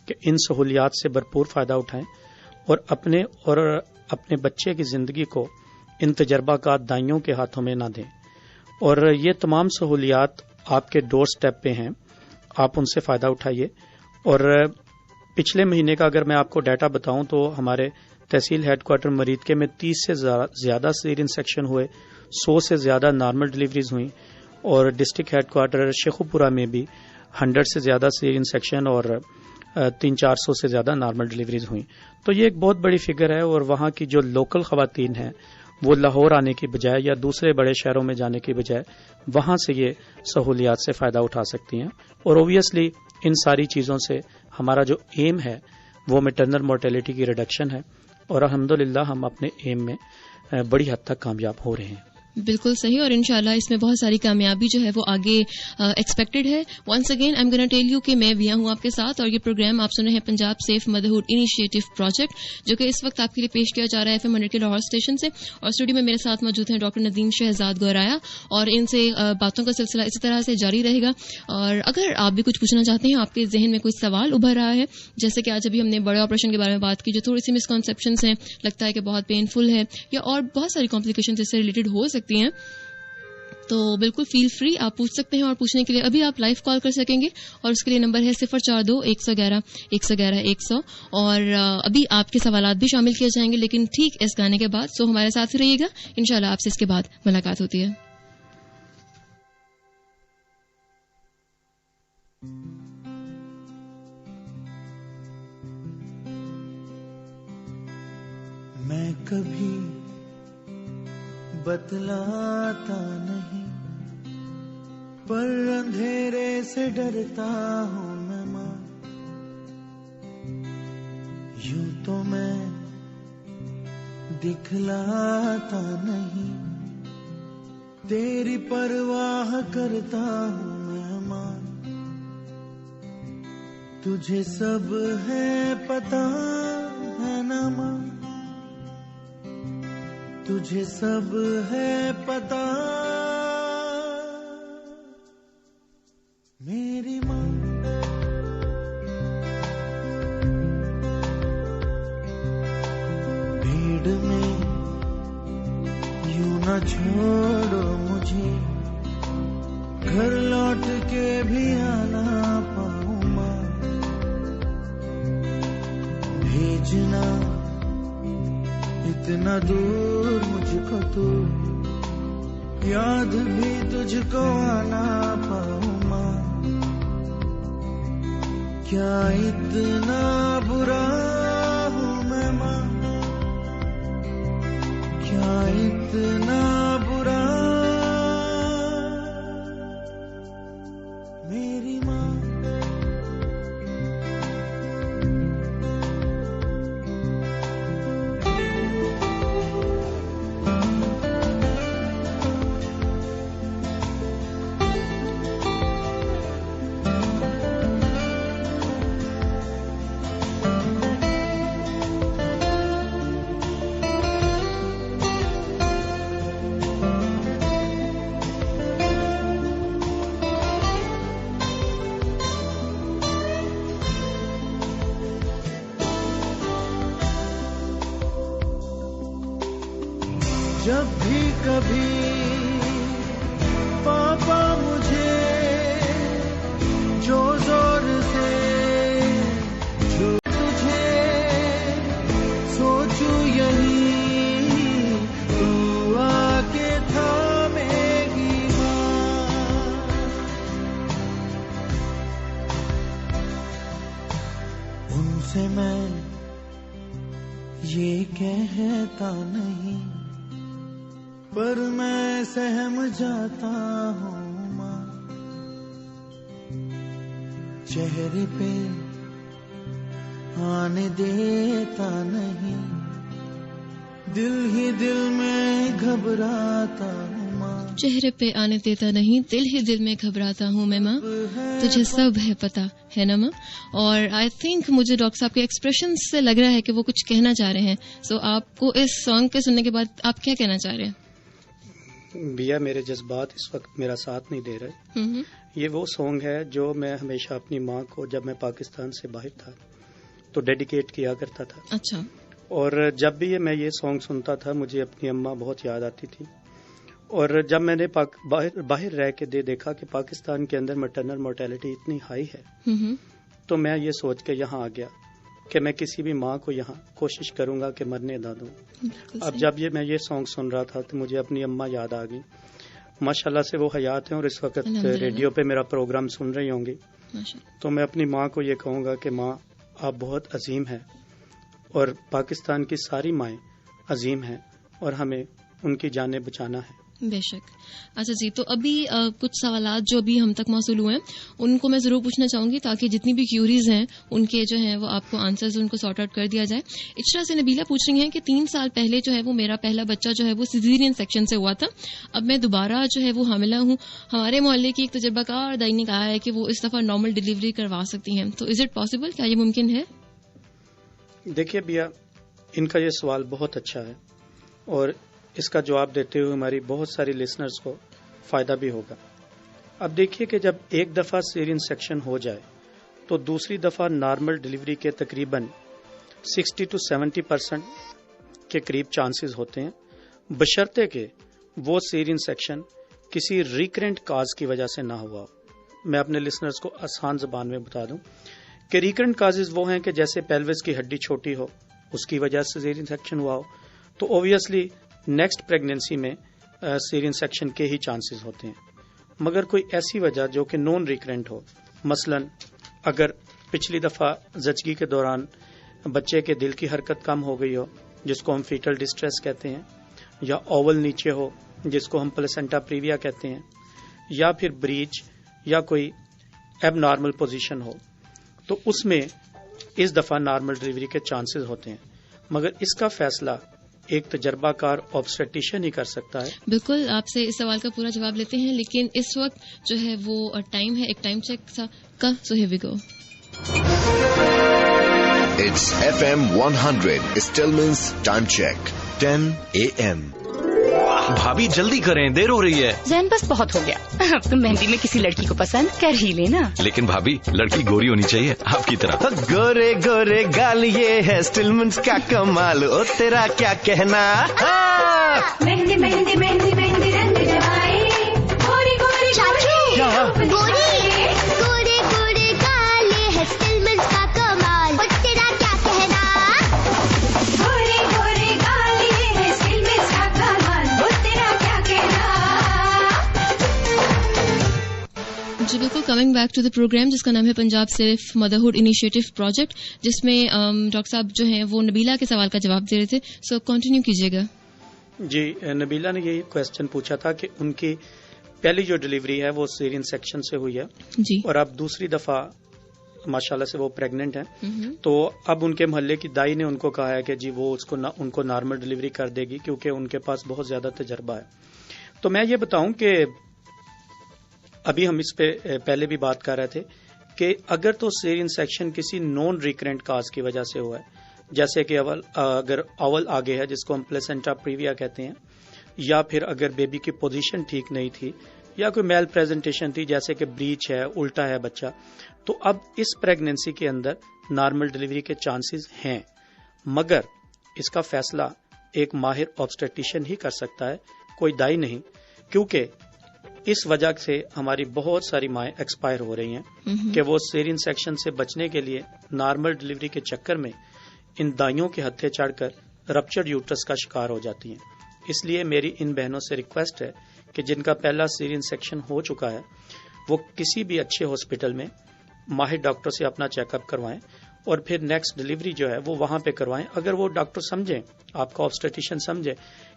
کہ ان سہولیات سے بھرپور فائدہ اٹھائیں اور اپنے بچے کی زندگی کو ان تجربہ کار دائیوں کے ہاتھوں میں نہ دیں. اور یہ تمام سہولیات آپ کے ڈور سٹیپ پہ ہیں، آپ ان سے فائدہ اٹھائیے. اور پچھلے مہینے کا اگر میں آپ کو ڈیٹا بتاؤں تو ہمارے تحصیل ہیڈ کوارٹر مرید کے میں 30 سے زیادہ سیزرین سیکشن ہوئے، 100 سے زیادہ نارمل ڈلیوریز ہوئیں اور ڈسٹرکٹ ہیڈ کوارٹر شیخوپورہ میں بھی 100 سے زیادہ سیزرین سیکشن اور 300-400 سے زیادہ نارمل ڈلیوریز ہوئیں. تو یہ ایک بہت بڑی فگر ہے اور وہاں کی جو لوکل خواتین ہیں وہ لاہور آنے کی بجائے یا دوسرے بڑے شہروں میں جانے کی بجائے وہاں سے یہ سہولیات سے فائدہ اٹھا سکتی ہیں. اور اوبویسلی ان ساری چیزوں سے ہمارا جو ایم ہے وہ میٹرنل مورٹیلٹی کی ریڈکشن ہے اور الحمدللہ ہم اپنے ایم میں بڑی حد تک کامیاب ہو رہے ہیں. بالکل صحیح, اور انشاءاللہ اس میں بہت ساری کامیابی جو ہے وہ آگے ایکسپیکٹڈ ہے. Once again I am gonna tell you کہ میں بیا ہوں آپ کے ساتھ, اور یہ پروگرام آپ سن رہے ہیں Punjab safe motherhood initiative project, جو کہ اس وقت آپ کے لیے پیش کیا جا رہا ہے FM 100 کے لاہور اسٹیشن سے. اور اسٹوڈیو میں میرے ساتھ موجود ہیں ڈاکٹر ندیم شہزاد گورایا, اور ان سے باتوں کا سلسلہ اسی طرح سے جاری رہے گا. اور اگر آپ بھی کچھ پوچھنا چاہتے ہیں, آپ کے ذہن میں کوئی سوال ابھر رہا ہے, جیسے کہ آج ابھی ہم نے بڑے آپریشن کے بارے میں بات کی جو تھوڑی سی مسکنسیپشنز ہیں, لگتا ہے کہ بہت پینفل ہے, یا اور بہت ساری کمپلیکیشنز اس سے ریلیٹڈ ہو سکتی ہیں, تو بالکل فیل فری, آپ پوچھ سکتے ہیں. اور پوچھنے کے لیے ابھی آپ لائیو کال کر سکیں گے, اور اس کے لیے نمبر ہے 042-111-111-100. اور ابھی آپ کے سوالات بھی شامل کیے جائیں گے, لیکن ٹھیک اس گانے کے بعد. سو ہمارے ساتھ ہی رہیے گا, انشاءاللہ آپ سے اس کے بعد ملاقات ہوتی ہے. میں کبھی بتلاتا نہیں, پر اندھیرے سے ڈرتا ہوں میں ماں. یوں تو میں دکھلاتا نہیں, تیری پرواہ کرتا ہوں میں ماں. تجھے سب ہے پتہ ہے نا ماں, تجھے سب ہے پتہ میری ماں. بھیڑ میں یوں نہ چھوڑو مجھے, گھر لوٹ کے بھی آنا پاؤں ماں. بھیجنا اتنا دور مجھ کو تو, یاد بھی تجھ کو آنا پاؤں ماں. کیا اتنا برا ہوں میں ماں, کیا اتنا برا میری ماں. جب بھی کبھی پاپا مجھے جو زور سے جو تجھے سوچوں یہی تو آ کے تھامے گی ماں. ان سے میں یہ کہتا نہیں, پر میں سہم جاتا ہوں ماں. چہرے پہ آنے دیتا نہیں, دل ہی دل میں گھبراتا ہوں ماں. چہرے پہ آنے دیتا نہیں, دل ہی دل میں گھبراتا ہوں میں ماں. تجھے سب ہے پتہ ہے نا ماں. اور آئی تھنک مجھے ڈاکٹر صاحب کے ایکسپریشن سے لگ رہا ہے کہ وہ کچھ کہنا چاہ رہے ہیں. سو آپ کو اس سانگ کے سننے کے بعد آپ کیا کہنا چاہ رہے ہیں؟ بیا میرے جذبات اس وقت میرا ساتھ نہیں دے رہے. یہ وہ سانگ ہے جو میں ہمیشہ اپنی ماں کو جب میں پاکستان سے باہر تھا تو ڈیڈیکیٹ کیا کرتا تھا. اچھا. اور جب بھی میں یہ سانگ سنتا تھا مجھے اپنی اماں بہت یاد آتی تھی. اور جب میں نے باہر رہ کے دیکھا کہ پاکستان کے اندر میٹرنل مورٹیلٹی اتنی ہائی ہے, تو میں یہ سوچ کے یہاں آ گیا کہ میں کسی بھی ماں کو یہاں کوشش کروں گا کہ مرنے نہ دوں. اب جب میں یہ سانگ سن رہا تھا تو مجھے اپنی اماں یاد آ گئی. ماشاءاللہ سے وہ حیات ہیں اور اس وقت ریڈیو پہ میرا پروگرام سن رہی ہوں گی. تو میں اپنی ماں کو یہ کہوں گا کہ ماں آپ بہت عظیم ہیں, اور پاکستان کی ساری مائیں عظیم ہیں, اور ہمیں ان کی جانیں بچانا ہے. بے شک. اچھا جی, تو ابھی کچھ سوالات جو ابھی ہم تک موصول ہوئے ہیں ان کو میں ضرور پوچھنا چاہوں گی تاکہ جتنی بھی کیوریز ہیں ان کے جو ہیں وہ آپ کو آنسرز ان کو سارٹ آؤٹ کر دیا جائے. اچرا سے نبیلہ پوچھ رہی ہیں کہ 3 سال پہلے جو ہے وہ میرا پہلا بچہ جو ہے وہ سیزیرین سیکشن سے ہوا تھا. اب میں دوبارہ جو ہے وہ حاملہ ہوں. ہمارے محلے کی ایک تجربہ کار دائی نے کہا ہے کہ وہ اس دفعہ نارمل ڈیلیوری کروا سکتی ہیں, تو از اٹ پاسبل, کیا یہ ممکن ہے؟ دیکھیے بیا, ان کا یہ سوال بہت اچھا ہے اور اس کا جواب دیتے ہوئے ہماری بہت ساری لسنرز کو فائدہ بھی ہوگا. اب دیکھیے کہ جب ایک دفعہ سیرین سیکشن ہو جائے تو دوسری دفعہ نارمل ڈیلیوری کے تقریباً 60 to 70% کے قریب چانسز ہوتے ہیں, بشرطے کہ وہ سیرین سیکشن کسی ریکرنٹ کاز کی وجہ سے نہ ہوا ہو. میں اپنے لسنرز کو آسان زبان میں بتا دوں کہ ریکرنٹ کازز وہ ہیں کہ جیسے پیلوس کی ہڈی چھوٹی ہو, اس کی وجہ سے سیرین سیکشن ہوا ہو, تو اوبویسلی نیکسٹ پریگنینسی میں سیرین سیکشن کے ہی چانسز ہوتے ہیں. مگر کوئی ایسی وجہ جو کہ نون ریکرنٹ ہو, مثلا اگر پچھلی دفعہ زچگی کے دوران بچے کے دل کی حرکت کم ہو گئی ہو جس کو ہم فیٹل ڈسٹریس کہتے ہیں, یا اوول نیچے ہو جس کو ہم پلیسنٹا پریویا کہتے ہیں, یا پھر بریچ یا کوئی ایب نارمل پوزیشن ہو, تو اس میں اس دفعہ نارمل ڈلیوری کے چانسز ہوتے ہیں. مگر اس کا فیصلہ ایک تجربہ کار آبسٹیٹیشین ہی کر سکتا ہے. بالکل, آپ سے اس سوال کا پورا جواب لیتے ہیں, لیکن اس وقت جو ہے وہ ٹائم ہے ایک ٹائم چیک کا. So here we go. It's FM 100 Stillman's time check 10 AM. بھابھی جلدی کریں, دیر ہو رہی ہے. زین بس بہت ہو گیا, اب تو مہندی میں کسی لڑکی کو پسند کر ہی لینا. لیکن بھابھی لڑکی گوری ہونی چاہیے آپ کی طرح. گورے گورے گال یہ ہے اسٹلمنز کا کمال, او تیرا کیا کہنا. مہندی مہندی مہندی مہندی رنگ جمائے, گوری گوری چاچو گورے گورے کالے ہے اسٹلمنز کا کمال, اور تیرا کیا کہنا. گوری گوری گالی ہے اسٹلمنز کا کمال, وہ تیرا کیا کہنا. جی بالکل, coming back to the program جس کا نام ہے پنجاب صرف مدرہڈ انیشیٹو پروجیکٹ, جس میں ڈاکٹر صاحب جو ہیں وہ نبیلہ کے سوال کا جواب دے رہے تھے. سو کنٹینیو کیجیے گا. جی, نبیلہ نے یہی کوشچن پوچھا تھا کہ ان کی پہلی جو ڈلیوری ہے وہ سیرین سیکشن سے ہوئی ہے جی, اور اب دوسری دفعہ ماشاءاللہ سے وہ پریگننٹ ہیں. تو اب ان کے محلے کی دائی نے ان کو کہا ہے کہ جی وہ ان کو نارمل ڈلیوری کر دے گی کیونکہ ان کے پاس بہت زیادہ تجربہ ہے. تو میں یہ بتاؤں کہ ابھی ہم اس پہ پہلے بھی بات کر رہے تھے کہ اگر تو سیرین سیکشن کسی نون ریکرنٹ کاز کی وجہ سے ہوا ہے, جیسے کہ اگر اول آگے ہے جس کو ہم پلیسنٹا پریویا کہتے ہیں, یا پھر اگر بیبی کی پوزیشن ٹھیک نہیں تھی, یا کوئی میل پریزنٹیشن تھی جیسے کہ بریچ ہے, الٹا ہے بچہ, تو اب اس پریگنینسی کے اندر نارمل ڈلیوری کے چانسز ہیں. مگر اس کا فیصلہ ایک ماہر آبسٹیٹیشین ہی کر سکتا ہے, کوئی دائی نہیں, کیونکہ اس وجہ سے ہماری بہت ساری مائیں ایکسپائر ہو رہی ہیں کہ وہ سیرین سیکشن سے بچنے کے لیے نارمل ڈلیوری کے چکر میں ان دائیوں کے ہتھے چڑھ کر رپچرڈ یوٹرس کا شکار ہو جاتی ہیں. اس لیے میری ان بہنوں سے ریکویسٹ ہے کہ جن کا پہلا سیرین سیکشن ہو چکا ہے وہ کسی بھی اچھے ہاسپٹل میں ماہر ڈاکٹر سے اپنا چیک اپ کروائیں اور پھر نیکسٹ ڈلیوری جو ہے وہ وہاں پہ کروائیں. اگر وہ ڈاکٹر سمجھیں, آپ کا آبسٹیٹیشین سمجھے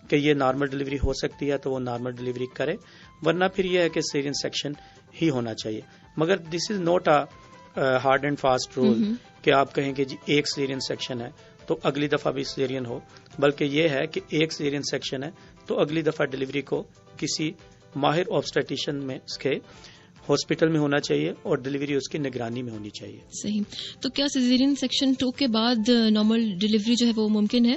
کہ یہ نارمل ڈلیوری ہو سکتی ہے تو وہ نارمل ڈلیوری کرے, ورنہ پھر یہ ہے کہ سیرین سیکشن ہی ہونا چاہیے. مگر this is not a hard and fast rule کہ آپ کہیں کہ جی ایک سیرین سیکشن ہے تو اگلی دفعہ بھی سیرین ہو, بلکہ یہ ہے کہ ایک سیرین سیکشن ہے تو اگلی دفعہ ڈلیوری کو کسی ماہر آبسٹیٹیشین میں اس کے ہاسپٹل میں ہونا چاہیے اور ڈلیوری اس کی نگرانی میں ہونی چاہیے. صحیح. تو کیا سیزیرین سیکشن 2 کے بعد نارمل ڈلیوری جو ہے وہ ممکن ہے؟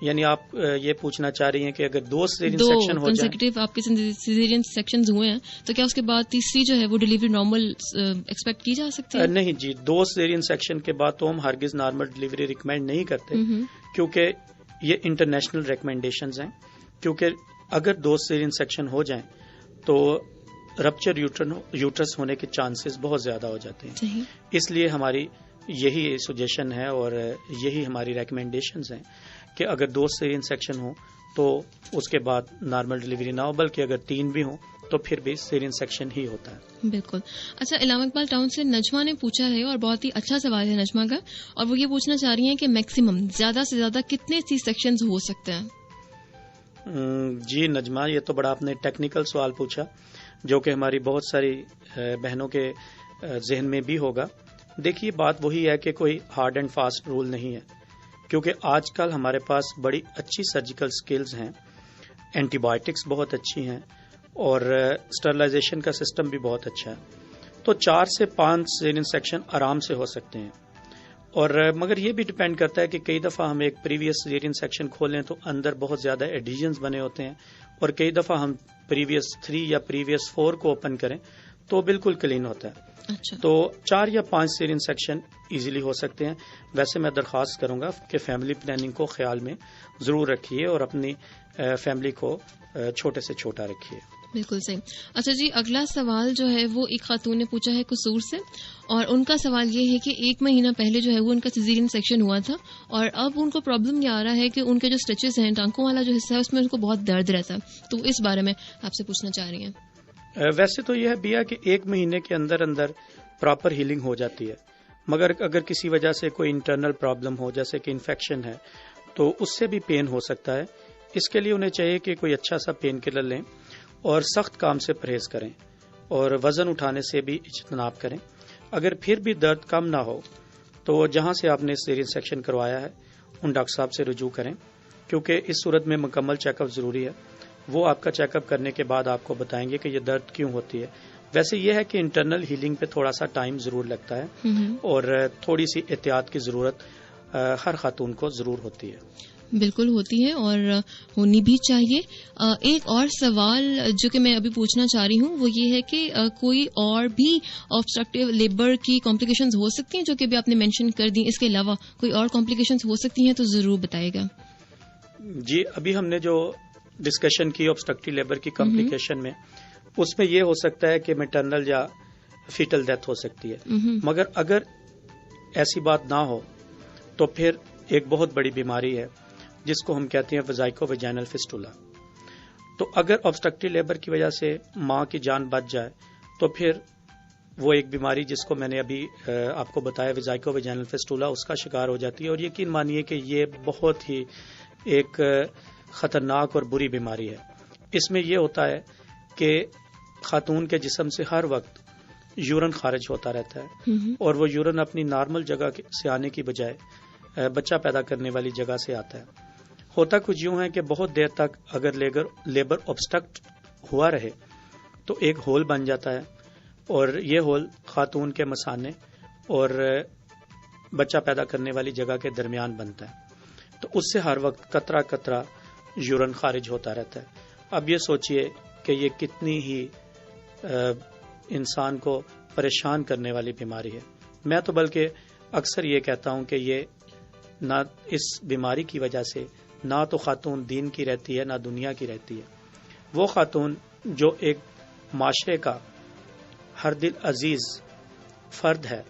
یعنی آپ یہ پوچھنا چاہ رہی ہیں کہ اگر دو سیزیرین سیکشن ہو جائیں, آپ کے سیزیرین سیکشنز ہوئے ہیں, تو کیا اس کے بعد تیسری جو ہے وہ ڈلیوری نارمل ایکسپیکٹ کی جا سکتی ہے؟ نہیں جی, 2 سیزیرین سیکشن کے بعد تو ہم ہرگز نارمل ڈلیوری ریکمینڈ نہیں کرتے, کیونکہ یہ انٹرنیشنل ریکمینڈیشنز ہیں. کیونکہ اگر 2 سیزیرین سیکشن ہو جائیں تو رپچر یوٹرس ہونے کے چانسز بہت زیادہ ہو جاتے ہیں. اس لیے ہماری یہی سجیشن ہے اور یہی ہماری ریکمینڈیشنز ہیں کہ اگر 2 سیرین سیکشن ہوں تو اس کے بعد نارمل ڈلیوری نہ ہو, بلکہ اگر 3 بھی ہوں تو پھر بھی سیرین سیکشن ہی ہوتا ہے. بالکل. اچھا, علامہ اقبال ٹاؤن سے نجمہ نے پوچھا ہے اور بہت ہی اچھا سوال ہے نجمہ کا, اور وہ یہ پوچھنا چاہ رہی ہیں کہ میکسیمم زیادہ سے زیادہ کتنے سی سیکشنز ہو سکتے ہیں؟ جی نجمہ، یہ تو بڑا آپ نے ٹیکنیکل سوال پوچھا جو کہ ہماری بہت ساری بہنوں کے ذہن میں بھی ہوگا. دیکھیے بات وہی ہے کہ کوئی ہارڈ اینڈ فاسٹ رول نہیں ہے، کیونکہ آج کل ہمارے پاس بڑی اچھی سرجیکل سکلز ہیں، اینٹی بایوٹکس بہت اچھی ہیں اور اسٹرلائزیشن کا سسٹم بھی بہت اچھا ہے. تو 4 سے 5 سیزرین سیکشن آرام سے ہو سکتے ہیں. اور مگر یہ بھی ڈپینڈ کرتا ہے کہ کئی دفعہ ہم ایک پریویس سیزرین سیکشن کھولیں تو اندر بہت زیادہ ایڈیژنز بنے ہوتے ہیں، اور کئی دفعہ ہم پریویس 3 یا پریویس 4 کو اوپن کریں تو بالکل کلین ہوتا ہے. اچھا. تو 4 یا 5 سیزرین سیکشن ایزیلی ہو سکتے ہیں. ویسے میں درخواست کروں گا کہ فیملی پلاننگ کو خیال میں ضرور رکھیے اور اپنی فیملی کو چھوٹے سے چھوٹا رکھیے. بالکل صحیح. اچھا جی، اگلا سوال جو ہے وہ ایک خاتون نے پوچھا ہے قصور سے، اور ان کا سوال یہ ہے کہ 1 مہینہ پہلے جو ہے وہ ان کا سیزرین سیکشن ہوا تھا، اور اب ان کو پرابلم یہ آ رہا ہے کہ ان کے جو اسٹچز ہیں، ٹانکوں والا جو حصہ ہے اس میں ان کو بہت درد رہتا ہے. تو اس بارے میں آپ سے پوچھنا چاہ رہی ہیں. ویسے تو یہ ہے بیا کہ 1 مہینے کے اندر اندر پراپر ہیلنگ ہو جاتی ہے، مگر اگر کسی وجہ سے کوئی انٹرنل پرابلم ہو جیسے کہ انفیکشن ہے تو اس سے بھی پین ہو سکتا ہے. اس کے لیے انہیں چاہیے کہ کوئی اچھا سا پین کلر لیں اور سخت کام سے پرہیز کریں اور وزن اٹھانے سے بھی اجتناب کریں. اگر پھر بھی درد کم نہ ہو تو جہاں سے آپ نے سیزرین سیکشن کروایا ہے ان ڈاکٹر صاحب سے رجوع کریں، کیونکہ اس صورت میں مکمل چیک اپ ضروری ہے. وہ آپ کا چیک اپ کرنے کے بعد آپ کو بتائیں گے کہ یہ درد کیوں ہوتی ہے. ویسے یہ ہے کہ انٹرنل ہیلنگ پہ تھوڑا سا ٹائم ضرور لگتا ہے اور تھوڑی سی احتیاط کی ضرورت ہر خاتون کو ضرور ہوتی ہے. بالکل ہوتی ہے اور ہونی بھی چاہیے. ایک اور سوال جو کہ میں ابھی پوچھنا چاہ رہی ہوں وہ یہ ہے کہ کوئی اور بھی آبسٹرکٹیو لیبر کی کمپلیکیشنز ہو سکتی ہیں جو کہ ابھی آپ نے مینشن کر دی، اس کے علاوہ کوئی اور کمپلیکیشنز ہو سکتی ہیں تو ضرور بتائیے گا. جی ابھی ہم نے جو ڈسکشن کی آبسٹرکٹیو لیبر کی کمپلیکیشن میں، اس میں یہ ہو سکتا ہے کہ میٹرنل یا فیٹل ڈیتھ ہو سکتی ہے. مگر اگر ایسی بات نہ ہو تو پھر ایک بہت بڑی بیماری ہے جس کو ہم کہتے ہیں ویزائکو ویجینل فسٹولا. تو اگر آبسٹرکٹیو لیبر کی وجہ سے ماں کی جان بچ جائے تو پھر وہ ایک بیماری جس کو میں نے ابھی آپ کو بتایا ویزائکو ویجینل فسٹولا، اس کا شکار ہو جاتی ہے. اور یقین مانیے کہ یہ بہت ہی ایک خطرناک اور بری بیماری ہے. اس میں یہ ہوتا ہے کہ خاتون کے جسم سے ہر وقت یورن خارج ہوتا رہتا ہے اور وہ یورن اپنی نارمل جگہ سے آنے کی بجائے بچہ پیدا کرنے والی جگہ سے آتا ہے. ہوتا کچھ یوں ہے کہ بہت دیر تک اگر لیبر obstruct ہوا رہے تو ایک ہول بن جاتا ہے اور یہ ہول خاتون کے مثانے اور بچہ پیدا کرنے والی جگہ کے درمیان بنتا ہے. تو اس سے ہر وقت قطرہ قطرہ یورن خارج ہوتا رہتا ہے. اب یہ سوچئے کہ یہ کتنی ہی انسان کو پریشان کرنے والی بیماری ہے. میں تو بلکہ اکثر یہ کہتا ہوں کہ یہ نہ اس بیماری کی وجہ سے نہ تو خاتون دین کی رہتی ہے نہ دنیا کی رہتی ہے. وہ خاتون جو ایک معاشرے کا ہر دل عزیز فرد ہے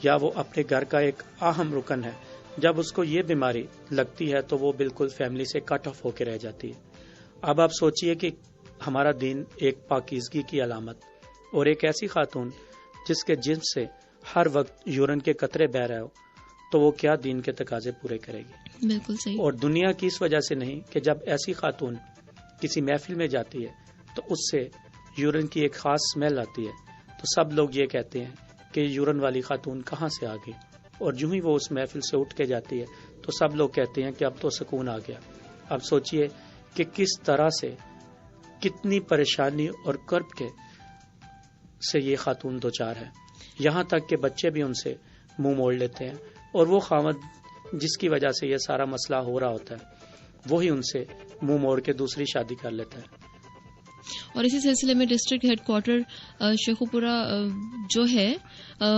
یا وہ اپنے گھر کا ایک اہم رکن ہے، جب اس کو یہ بیماری لگتی ہے تو وہ بالکل فیملی سے کٹ آف ہو کے رہ جاتی ہے. اب آپ سوچئے کہ ہمارا دین ایک پاکیزگی کی علامت اور ایک ایسی خاتون جس کے جسم سے ہر وقت یورن کے قطرے بہ رہے ہو تو وہ کیا دین کے تقاضے پورے کرے گی؟ بالکل صحیح. اور دنیا کی اس وجہ سے نہیں کہ جب ایسی خاتون کسی محفل میں جاتی ہے تو اس سے یورن کی ایک خاص اسمیل آتی ہے تو سب لوگ یہ کہتے ہیں کہ یورن والی خاتون کہاں سے آ گئی، اور جو ہی وہ اس محفل سے اٹھ کے جاتی ہے تو سب لوگ کہتے ہیں کہ اب تو سکون آ گیا. اب سوچئے کہ کس طرح سے کتنی پریشانی اور کرب کے سے یہ خاتون دوچار ہے. یہاں تک کہ بچے بھی ان سے منہ موڑ لیتے ہیں اور وہ خاوند جس کی وجہ سے یہ سارا مسئلہ ہو رہا ہوتا ہے وہی ان سے منہ موڑ کے دوسری شادی کر لیتا ہے. اور اسی سلسلے میں ڈسٹرکٹ ہیڈ کوارٹر شیخوپورہ جو ہے،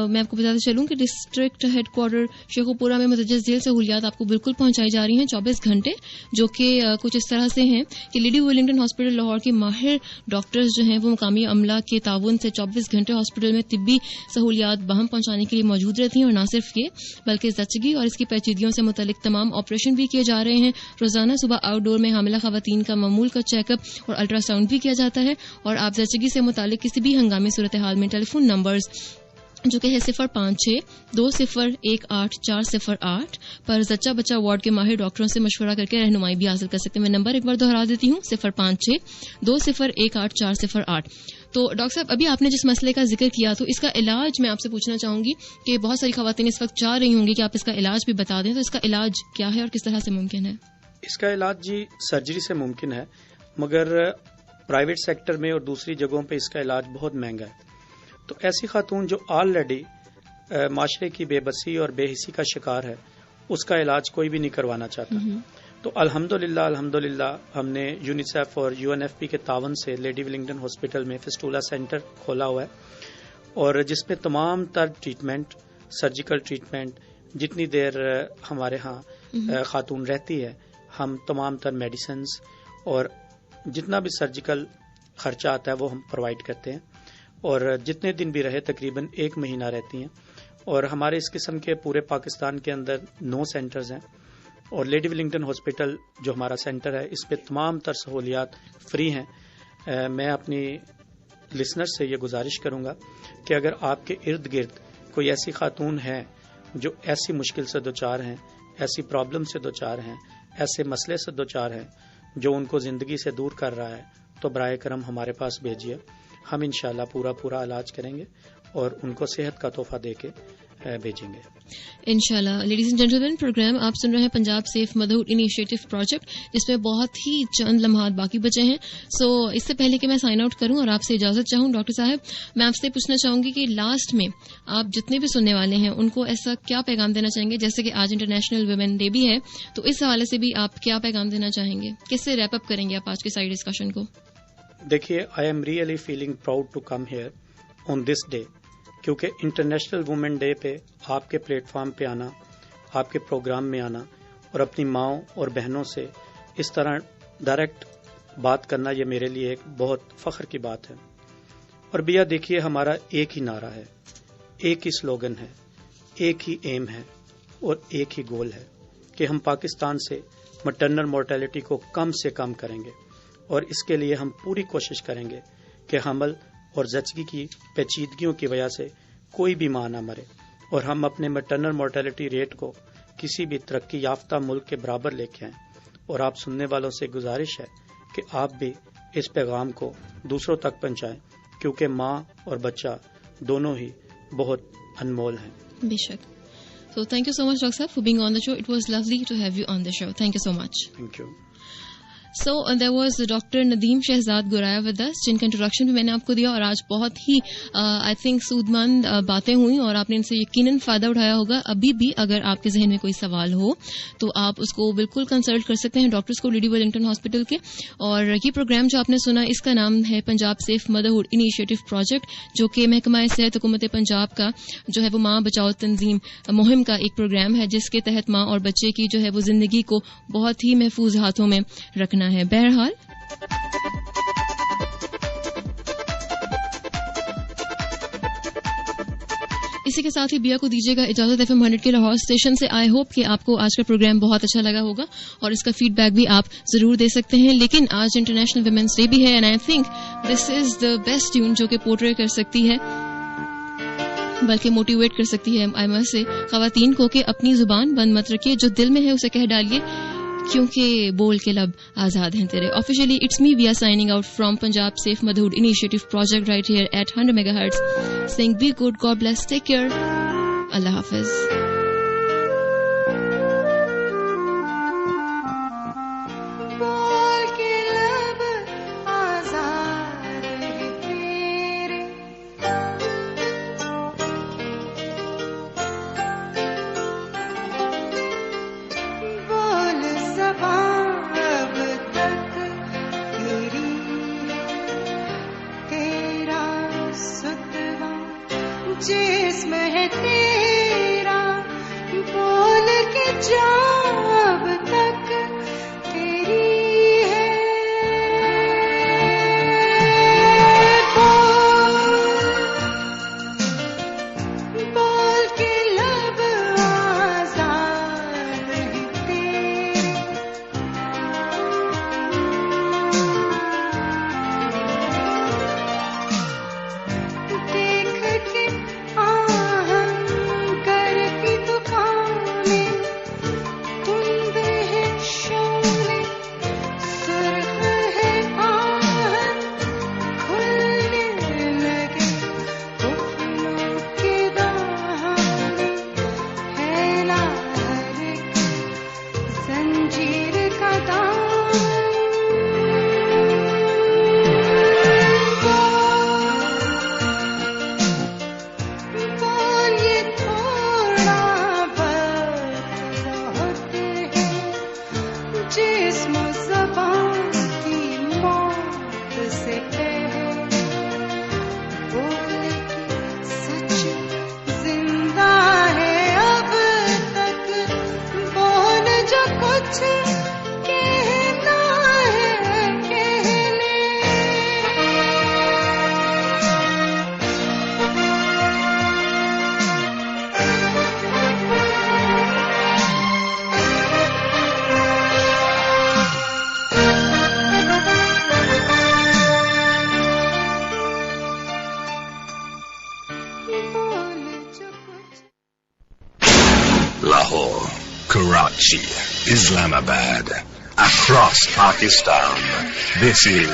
میں آپ کو بتاتے چلوں کہ ڈسٹرکٹ ہیڈ کوارٹر شیخوپورہ میں متجدد ذیل سہولیات آپ کو بالکل پہنچائی جا رہی ہیں 24 گھنٹے، جو کہ کچھ اس طرح سے ہیں کہ لیڈی ویلنگٹن ہاسپٹل لاہور کے ماہر ڈاکٹرز جو ہیں وہ مقامی عملہ کے تعاون سے 24 گھنٹے ہاسپٹل میں طبی سہولیات باہم پہنچانے کے لیے موجود رہتی ہیں. اور نہ صرف یہ بلکہ زچگی اور اس کی پیچیدگیوں سے متعلق تمام آپریشن بھی کیے جا رہے ہیں. روزانہ صبح آؤٹ ڈور میں حاملہ خواتین کا معمول کا چیک اپ اور الٹرا ساؤنڈ بھی کیا جاتا ہے. اور آپ زچگی سے متعلق کسی بھی ہنگامی صورتحال میں ٹیلی فون نمبرز جو کہ ہے 05620184008 پر زچہ بچہ وارڈ کے ماہر ڈاکٹروں سے مشورہ کر کے رہنمائی بھی حاصل کر سکتے ہیں. میں نمبر ایک بار دوہرا دیتی ہوں 05620184008. تو ڈاکٹر صاحب ابھی آپ نے جس مسئلے کا ذکر کیا تو اس کا علاج میں آپ سے پوچھنا چاہوں گی کہ بہت ساری خواتین اس وقت چاہ رہی ہوں گی کہ آپ اس کا علاج بھی بتا دیں, تو اس کا علاج کیا ہے اور کس طرح سے ممکن ہے؟ اس کا علاج جی سرجری سے ممکن ہے, مگر پرائیویٹ سیکٹر میں اور دوسری جگہوں پہ اس کا علاج بہت مہنگا ہے. تو ایسی خاتون جو آلریڈی معاشرے کی بے بسی اور بے حسی کا شکار ہے, اس کا علاج کوئی بھی نہیں کروانا چاہتا. تو الحمدللہ ہم نے یونیسیف اور UNFP کے تعاون سے لیڈی ولنگٹن ہاسپٹل میں فسٹولا سینٹر کھولا ہوا ہے, اور جس میں تمام تر ٹریٹمنٹ, سرجیکل ٹریٹمنٹ, جتنی دیر ہمارے ہاں خاتون رہتی ہے ہم تمام تر میڈیسنز اور جتنا بھی سرجیکل خرچہ آتا ہے وہ ہم پرووائڈ کرتے ہیں, اور جتنے دن بھی رہے تقریباً 1 مہینہ رہتی ہیں. اور ہمارے اس قسم کے پورے پاکستان کے اندر 9 سینٹرز ہیں, اور لیڈی ولنگٹن ہاسپٹل جو ہمارا سینٹر ہے اس پہ تمام تر سہولیات فری ہیں. میں اپنی لسنر سے یہ گزارش کروں گا کہ اگر آپ کے ارد گرد کوئی ایسی خاتون ہے جو ایسی مشکل سے دوچار ہیں, ایسی پرابلم سے دوچار ہیں, ایسے مسئلے سے دوچار ہیں جو ان کو زندگی سے دور کر رہا ہے, تو برائے کرم ہمارے پاس بھیجیے. ہم انشاءاللہ پورا علاج کریں گے اور ان کو صحت کا تحفہ دے کے بھیجیں گے انشاءاللہ. لیڈیز اینڈ جینٹلمین, پروگرام آپ سن رہے ہیں Punjab safe motherhood initiative project, جس میں بہت ہی چند لمحات باقی بچے ہیں. سو اس سے پہلے کہ میں سائن آؤٹ کروں اور آپ سے اجازت چاہوں, ڈاکٹر صاحب میں آپ سے پوچھنا چاہوں گی کہ لاسٹ میں آپ جتنے بھی سننے والے ہیں ان کو ایسا کیا پیغام دینا چاہیں گے, جیسے کہ آج انٹرنیشنل ویمن ڈے بھی ہے, تو اس حوالے سے بھی آپ کیا پیغام دینا چاہیں گے؟ کس سے ریپ اپ کریں گے آپ آج کے سائڈ ڈسکشن کو؟ دیکھیے, I am really feeling proud to come here on this day, کیونکہ انٹرنیشنل وومن ڈے پہ آپ کے پلیٹ فارم پہ آنا, آپ کے پروگرام میں آنا اور اپنی ماؤں اور بہنوں سے اس طرح ڈائریکٹ بات کرنا, یہ میرے لیے ایک بہت فخر کی بات ہے. اور بیا دیکھیے, ہمارا ایک ہی نعرہ ہے, ایک ہی سلوگن ہے, ایک ہی ایم ہے اور ایک ہی گول ہے کہ ہم پاکستان سے مٹرنل مورٹیلٹی کو کم سے کم کریں گے, اور اس کے لیے ہم پوری کوشش کریں گے کہ حمل اور زچگی کی پیچیدگیوں کی وجہ سے کوئی بھی ماں نہ مرے, اور ہم اپنے میٹرنل مورٹیلٹی ریٹ کو کسی بھی ترقی یافتہ ملک کے برابر لے کے آئیں. اور آپ سننے والوں سے گزارش ہے کہ آپ بھی اس پیغام کو دوسروں تک پہنچائیں, کیونکہ ماں اور بچہ دونوں ہی بہت انمول ہیں. بے شک. So thank you so much, Dr. Saab, for being on the show. It was lovely to have you on the show. Thank you so much. Thank you. So there was Dr. Nadeem Shehzad Goraya with us, جن کا introduction بھی میں نے آپ کو دیا, اور آج بہت ہی آئی تھنک سود مند باتیں ہوئی اور آپ نے ان سے یقیناً فائدہ اٹھایا ہوگا. ابھی بھی اگر آپ کے ذہن میں کوئی سوال ہو تو آپ اس کو بالکل کنسلٹ کر سکتے ہیں ڈاکٹرز کو لیڈی ولنگٹن ہاسپٹل کے. اور یہ پروگرام جو آپ نے سنا اس کا نام ہے Punjab safe motherhood initiative project, جو کہ محکمہ صحت حکومت پنجاب کا جو ہے وہ ماں بچاؤ تنظیم مہم کا ایک پروگرام ہے, جس کے تحت ماں اور بچے کی جو ہے وہ زندگی کو بہت ہی محفوظ ہاتھوں میں رکھنا ہے. بہرحال اسی کے ساتھ ہی بیا کو دیجیے گا اجازت. FM 100 کے لاہور اسٹیشن سے. آئی ہوپ کہ آپ کو آج کا پروگرام بہت اچھا لگا ہوگا اور اس کا فیڈ بیک بھی آپ ضرور دے سکتے ہیں. لیکن آج انٹرنیشنل ویمنس ڈے بھی ہے, and I think this is the best tune جو کہ پورٹری کر سکتی ہے, بلکہ موٹیویٹ کر سکتی ہے آئی مسٹ سے خواتین کو کہ اپنی زبان بند مت رکھیے, جو دل میں ہے اسے کہہ ڈالیے, کیونکہ بول کے لب آزاد ہیں تیرے. Officially it's me, we are signing out from Punjab safe motherhood initiative project right here at 100 MHz, saying be good, God bless, take care, اللہ حافظ. بول کے لب آزاد ہیں تیرے, بول زبان اب تک تیری ہے, تیرا ستوا جسم ہے تیرا, بول کے جان اب تک تیری ہے, بول کے لب آزاد ہیں تیرے, دیکھ کے Karachi, Islamabad, across Pakistan. This is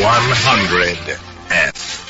100 FM.